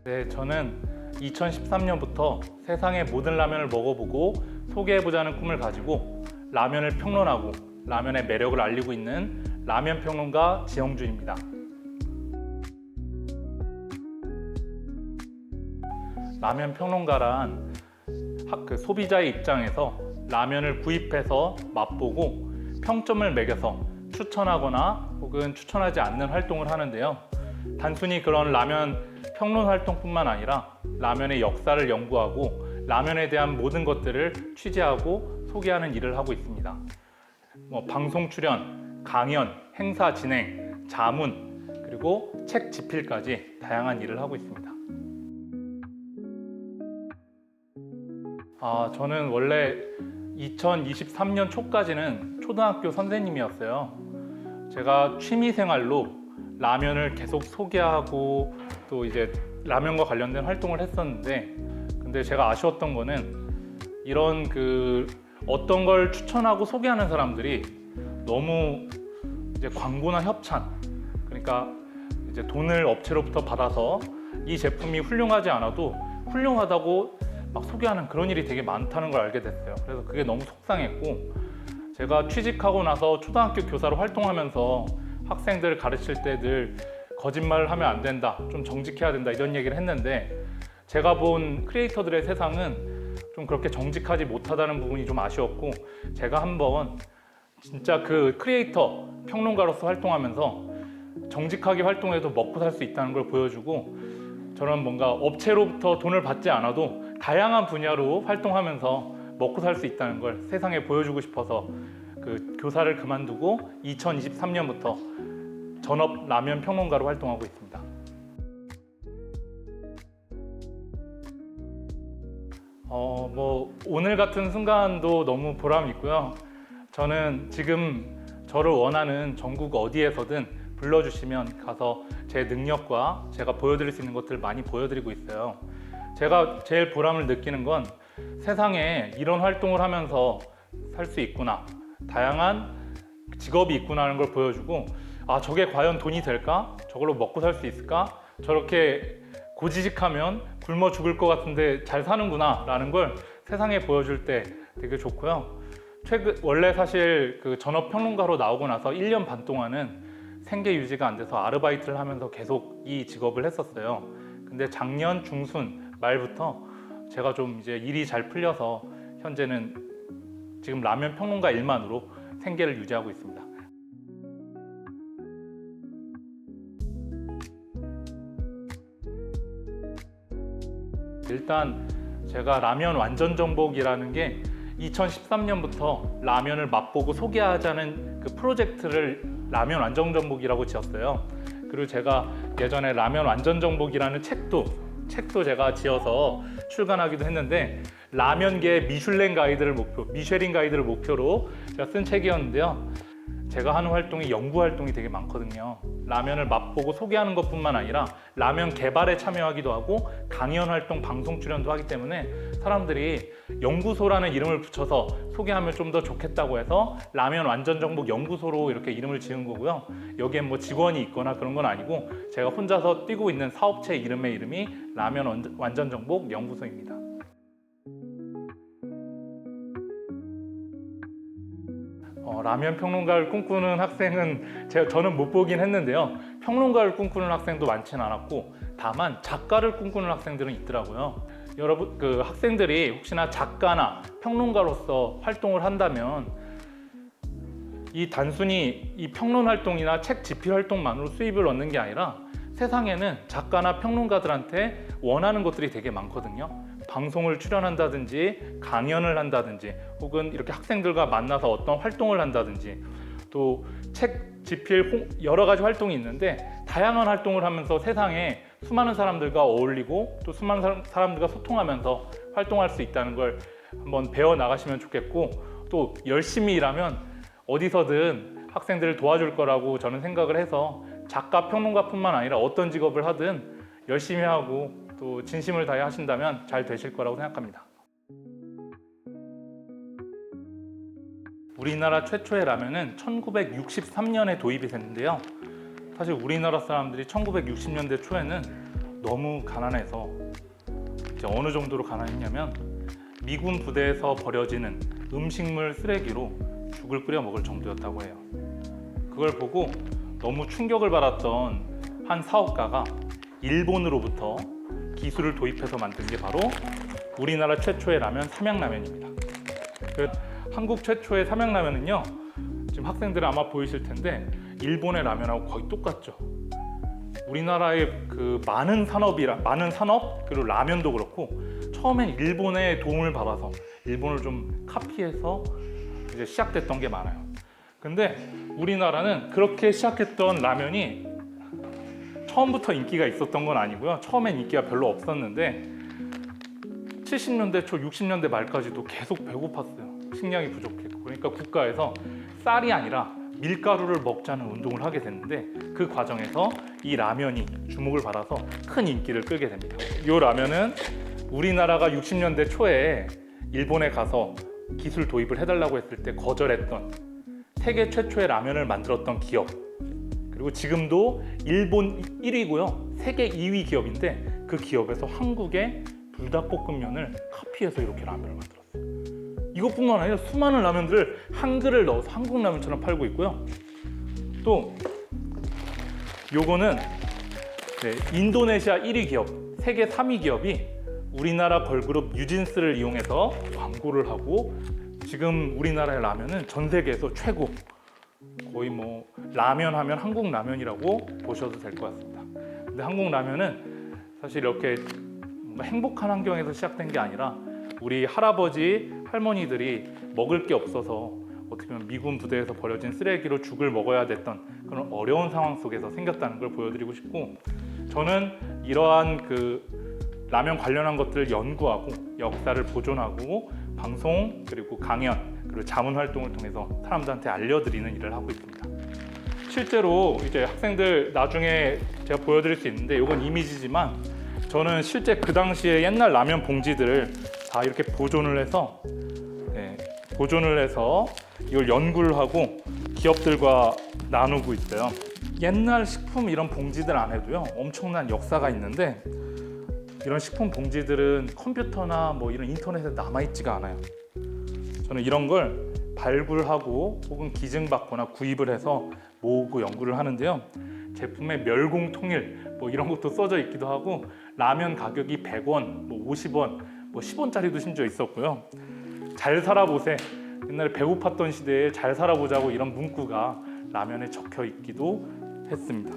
네, 저는 2013년부터 세상의 모든 라면을 먹어보고 소개해보자는 꿈을 가지고 라면을 평론하고 라면의 매력을 알리고 있는 라면 평론가 지영준입니다. 라면 평론가란 소비자의 입장에서 라면을 구입해서 맛보고 평점을 매겨서 추천하거나 혹은 추천하지 않는 활동을 하는데요. 단순히 그런 라면 평론 활동뿐만 아니라 라면의 역사를 연구하고 라면에 대한 모든 것들을 취재하고 소개하는 일을 하고 있습니다. 방송 출연, 강연, 행사 진행, 자문, 그리고 책 집필까지 다양한 일을 하고 있습니다. 저는 원래 2023년 초까지는 초등학교 선생님이었어요. 제가 취미생활로 라면을 계속 소개하고 또 이제 라면과 관련된 활동을 했었는데, 근데 제가 아쉬웠던 거는 이런 어떤 걸 추천하고 소개하는 사람들이 너무 이제 광고나 협찬, 그러니까 이제 돈을 업체로부터 받아서 이 제품이 훌륭하지 않아도 훌륭하다고 막 소개하는 그런 일이 되게 많다는 걸 알게 됐어요. 그래서 그게 너무 속상했고, 제가 취직하고 나서 초등학교 교사로 활동하면서 학생들을 가르칠 때 늘 거짓말을 하면 안 된다, 좀 정직해야 된다 이런 얘기를 했는데, 제가 본 크리에이터들의 세상은 좀 그렇게 정직하지 못하다는 부분이 좀 아쉬웠고, 제가 한번 진짜 그 크리에이터 평론가로서 활동하면서 정직하게 활동해도 먹고 살 수 있다는 걸 보여주고, 저는 뭔가 업체로부터 돈을 받지 않아도 다양한 분야로 활동하면서 먹고 살 수 있다는 걸 세상에 보여주고 싶어서 교사를 그만두고 2023년부터 전업 라면 평론가로 활동하고 있습니다. 오늘 같은 순간도 너무 보람 있고요. 저는 지금 저를 원하는 전국 어디에서든 불러주시면 가서 제 능력과 제가 보여드릴 수 있는 것들을 많이 보여드리고 있어요. 제가 제일 보람을 느끼는 건 세상에 이런 활동을 하면서 살 수 있구나, 다양한 직업이 있구나 하는 걸 보여주고, 저게 과연 돈이 될까? 저걸로 먹고 살 수 있을까? 저렇게 고지식하면 굶어 죽을 것 같은데 잘 사는구나 라는 걸 세상에 보여줄 때 되게 좋고요. 원래 사실 전업 평론가로 나오고 나서 1년 반 동안은 생계 유지가 안 돼서 아르바이트를 하면서 계속 이 직업을 했었어요. 근데 작년 중순 말부터 제가 좀 이제 일이 잘 풀려서 현재는 지금 라면 평론가 일만으로 생계를 유지하고 있습니다. 일단 제가 라면 완전 정복이라는 게 2013년부터 라면을 맛보고 소개하자는 그 프로젝트를 라면 완전 정복이라고 지었어요. 그리고 제가 예전에 라면 완전 정복이라는 책도 제가 지어서 출간하기도 했는데, 라면계 미슐랭 가이드를 미쉐린 가이드를 목표로 제가 쓴 책이었는데요. 제가 하는 활동이 연구 활동이 되게 많거든요. 라면을 맛보고 소개하는 것뿐만 아니라 라면 개발에 참여하기도 하고 강연 활동, 방송 출연도 하기 때문에 사람들이 연구소라는 이름을 붙여서 소개하면 좀 더 좋겠다고 해서 라면 완전 정복 연구소로 이렇게 이름을 지은 거고요. 여기엔 직원이 있거나 그런 건 아니고 제가 혼자서 뛰고 있는 사업체 이름이 라면 완전 정복 연구소입니다. 라면 평론가를 꿈꾸는 학생은 저는 못 보긴 했는데요. 평론가를 꿈꾸는 학생도 많지는 않았고, 다만 작가를 꿈꾸는 학생들은 있더라고요. 여러분, 학생들이 혹시나 작가나 평론가로서 활동을 한다면 단순히 이 평론 활동이나 책 집필 활동만으로 수입을 얻는 게 아니라 세상에는 작가나 평론가들한테 원하는 것들이 되게 많거든요. 방송을 출연한다든지 강연을 한다든지 혹은 이렇게 학생들과 만나서 어떤 활동을 한다든지, 또 책 집필 여러 가지 활동이 있는데 다양한 활동을 하면서 세상에 수많은 사람들과 어울리고 또 수많은 사람들과 소통하면서 활동할 수 있다는 걸 한번 배워 나가시면 좋겠고, 또 열심히 일하면 어디서든 학생들을 도와줄 거라고 저는 생각을 해서 작가, 평론가뿐만 아니라 어떤 직업을 하든 열심히 하고 또 진심을 다해 하신다면 잘 되실 거라고 생각합니다. 우리나라 최초의 라면은 1963년에 도입이 됐는데요. 사실 우리나라 사람들이 1960년대 초에는 너무 가난해서 이제 어느 정도로 가난했냐면 미군 부대에서 버려지는 음식물 쓰레기로 죽을 끓여 먹을 정도였다고 해요. 그걸 보고 너무 충격을 받았던 한 사업가가 일본으로부터 기술을 도입해서 만든 게 바로 우리나라 최초의 라면 삼양라면입니다. 한국 최초의 삼양라면은요, 지금 학생들 아마 보이실 텐데 일본의 라면하고 거의 똑같죠. 우리나라의 그 많은 산업 그리고 라면도 그렇고 처음엔 일본의 도움을 받아서 일본을 좀 카피해서 이제 시작됐던 게 많아요. 근데 우리나라는 그렇게 시작했던 라면이 처음부터 인기가 있었던 건 아니고요. 처음엔 인기가 별로 없었는데 70년대 초 60년대 말까지도 계속 배고팠어요. 식량이 부족했고. 그러니까 국가에서 쌀이 아니라 밀가루를 먹자는 운동을 하게 됐는데 그 과정에서 이 라면이 주목을 받아서 큰 인기를 끌게 됩니다. 이 라면은 우리나라가 60년대 초에 일본에 가서 기술 도입을 해달라고 했을 때 거절했던 세계 최초의 라면을 만들었던 기업, 그리고 지금도 일본 1위고요 세계 2위 기업인데 그 기업에서 한국의 불닭볶음면을 카피해서 이렇게 라면을 만들었어요. 이것뿐만 아니라 수많은 라면들을 한글을 넣어서 한국 라면처럼 팔고 있고요. 또 요거는 인도네시아 1위 기업, 세계 3위 기업이 우리나라 걸그룹 뉴진스를 이용해서 광고를 하고 지금 우리나라의 라면은 전 세계에서 최고, 거의 뭐 라면 하면 한국 라면이라고 보셔도 될 것 같습니다. 근데 한국 라면은 사실 이렇게 행복한 환경에서 시작된 게 아니라 우리 할아버지, 할머니들이 먹을 게 없어서 어떻게 보면 미군 부대에서 버려진 쓰레기로 죽을 먹어야 됐던 그런 어려운 상황 속에서 생겼다는 걸 보여드리고 싶고, 저는 이러한 그 라면 관련한 것들을 연구하고 역사를 보존하고 방송 그리고 강연 그리고 자문 활동을 통해서 사람들한테 알려드리는 일을 하고 있습니다. 실제로 이제 학생들 나중에 제가 보여드릴 수 있는데 이건 이미지지만 저는 실제 그 당시에 옛날 라면 봉지들을 다 이렇게 보존을 해서 이걸 연구를 하고 기업들과 나누고 있어요. 옛날 식품 이런 봉지들 안에도요 엄청난 역사가 있는데 이런 식품 봉지들은 컴퓨터나 뭐 이런 인터넷에 남아있지가 않아요. 저는 이런 걸 발굴하고 혹은 기증받거나 구입을 해서 모으고 연구를 하는데요. 제품의 멸공통일 뭐 이런 것도 써져 있기도 하고 라면 가격이 100원, 뭐 50원, 뭐 10원짜리도 심지어 있었고요. 잘 살아보세. 옛날에 배고팠던 시대에 잘 살아보자고 이런 문구가 라면에 적혀 있기도 했습니다.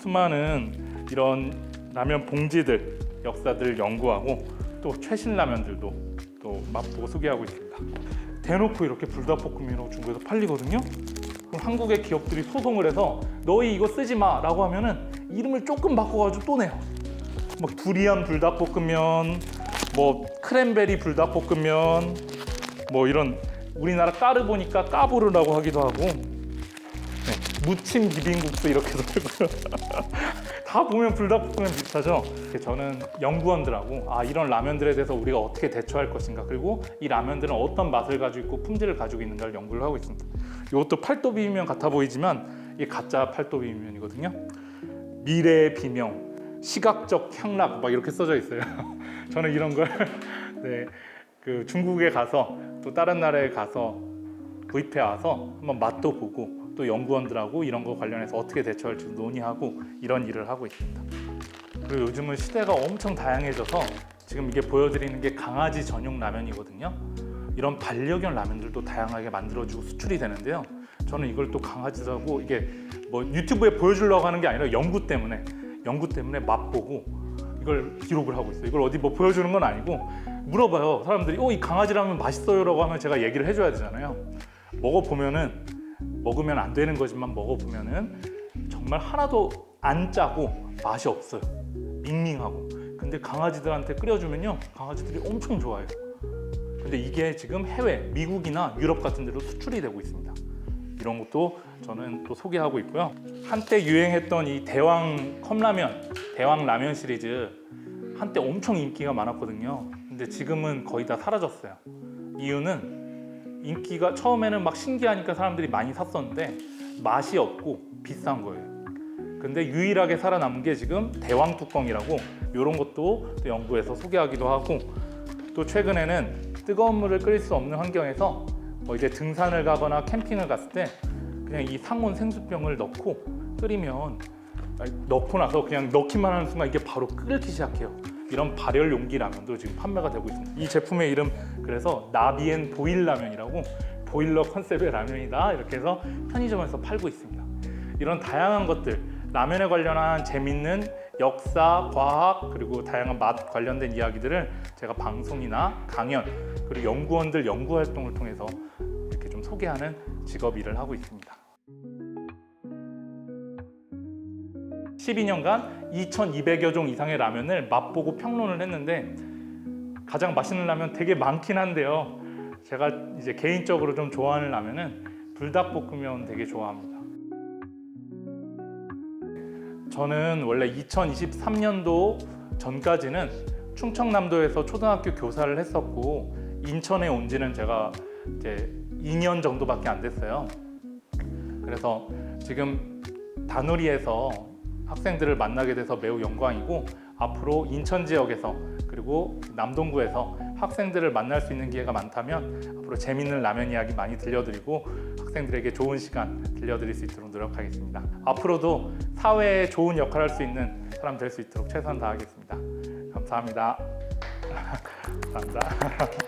수많은 이런 라면 봉지들, 역사들을 연구하고 또 최신 라면들도 또 맛보고 소개하고 있습니다. 대놓고 이렇게 불닭볶음면이라고 중국에서 팔리거든요. 그럼 한국의 기업들이 소송을 해서 너희 이거 쓰지 마 라고 하면은 이름을 조금 바꿔가지고 또 내요. 뭐 두리안 불닭볶음면, 뭐 크랜베리 불닭볶음면, 뭐 이런 우리나라 까르보니까 까보르라고 하기도 하고 무침 비빔국수 이렇게도 되고요. 다 보면 불닭볶음면 비슷하죠. 저는 연구원들하고 이런 라면들에 대해서 우리가 어떻게 대처할 것인가, 그리고 이 라면들은 어떤 맛을 가지고 있고 품질을 가지고 있는가를 연구를 하고 있습니다. 이것도 팔도 비빔면 같아 보이지만 이게 가짜 팔도 비빔면이거든요. 미래의 비명, 시각적 향락 막 이렇게 써져 있어요. 저는 이런 걸 그 중국에 가서 또 다른 나라에 가서 구입해 와서 한번 맛도 보고 또 연구원들하고 이런 거 관련해서 어떻게 대처할지 논의하고 이런 일을 하고 있습니다. 그리고 요즘은 시대가 엄청 다양해져서 지금 이게 보여드리는 게 강아지 전용 라면이거든요. 이런 반려견 라면들도 다양하게 만들어지고 수출이 되는데요. 저는 이걸 또 강아지들하고 이게 뭐 유튜브에 보여주려고 하는 게 아니라 연구 때문에 맛보고 이걸 기록을 하고 있어요. 이걸 어디 뭐 보여주는 건 아니고 물어봐요. 사람들이 이 강아지 라면 맛있어요라고 하면 제가 얘기를 해줘야 되잖아요. 먹으면 안 되는 거지만 먹어보면은 정말 하나도 안 짜고 맛이 없어요. 밍밍하고. 근데 강아지들한테 끓여주면요, 강아지들이 엄청 좋아해요. 근데 이게 지금 해외, 미국이나 유럽 같은 데로 수출이 되고 있습니다. 이런 것도 저는 또 소개하고 있고요. 한때 유행했던 이 대왕 컵라면, 대왕 라면 시리즈 한때 엄청 인기가 많았거든요. 근데 지금은 거의 다 사라졌어요. 이유는 인기가 처음에는 막 신기하니까 사람들이 많이 샀었는데 맛이 없고 비싼 거예요. 근데 유일하게 살아남은 게 지금 대왕 뚜껑이라고 이런 것도 또 연구해서 소개하기도 하고, 또 최근에는 뜨거운 물을 끓일 수 없는 환경에서 이제 등산을 가거나 캠핑을 갔을 때 그냥 이 상온 생수병을 넣고 끓이면, 넣고 나서 그냥 넣기만 하는 순간 이게 바로 끓기 시작해요. 이런 발열 용기 라면도 지금 판매가 되고 있습니다. 이 제품의 이름 그래서 나비엔 보일 라면이라고, 보일러 컨셉의 라면이다 이렇게 해서 편의점에서 팔고 있습니다. 이런 다양한 것들, 라면에 관련한 재밌는 역사, 과학, 그리고 다양한 맛 관련된 이야기들을 제가 방송이나 강연, 그리고 연구원들 연구 활동을 통해서 이렇게 좀 소개하는 직업 일을 하고 있습니다. 12년간 2,200여 종 이상의 라면을 맛보고 평론을 했는데, 가장 맛있는 라면 되게 많긴 한데요. 제가 이제 개인적으로 좀 좋아하는 라면은 불닭볶음면 되게 좋아합니다. 저는 원래 2023년도 전까지는 충청남도에서 초등학교 교사를 했었고, 인천에 온 지는 제가 이제 2년 정도밖에 안 됐어요. 그래서 지금 다누리에서 학생들을 만나게 돼서 매우 영광이고, 앞으로 인천 지역에서 그리고 남동구에서 학생들을 만날 수 있는 기회가 많다면 앞으로 재밌는 라면 이야기 많이 들려드리고 학생들에게 좋은 시간 들려드릴 수 있도록 노력하겠습니다. 앞으로도 사회에 좋은 역할을 할 수 있는 사람 될 수 있도록 최선 다하겠습니다. 감사합니다. 감사합니다.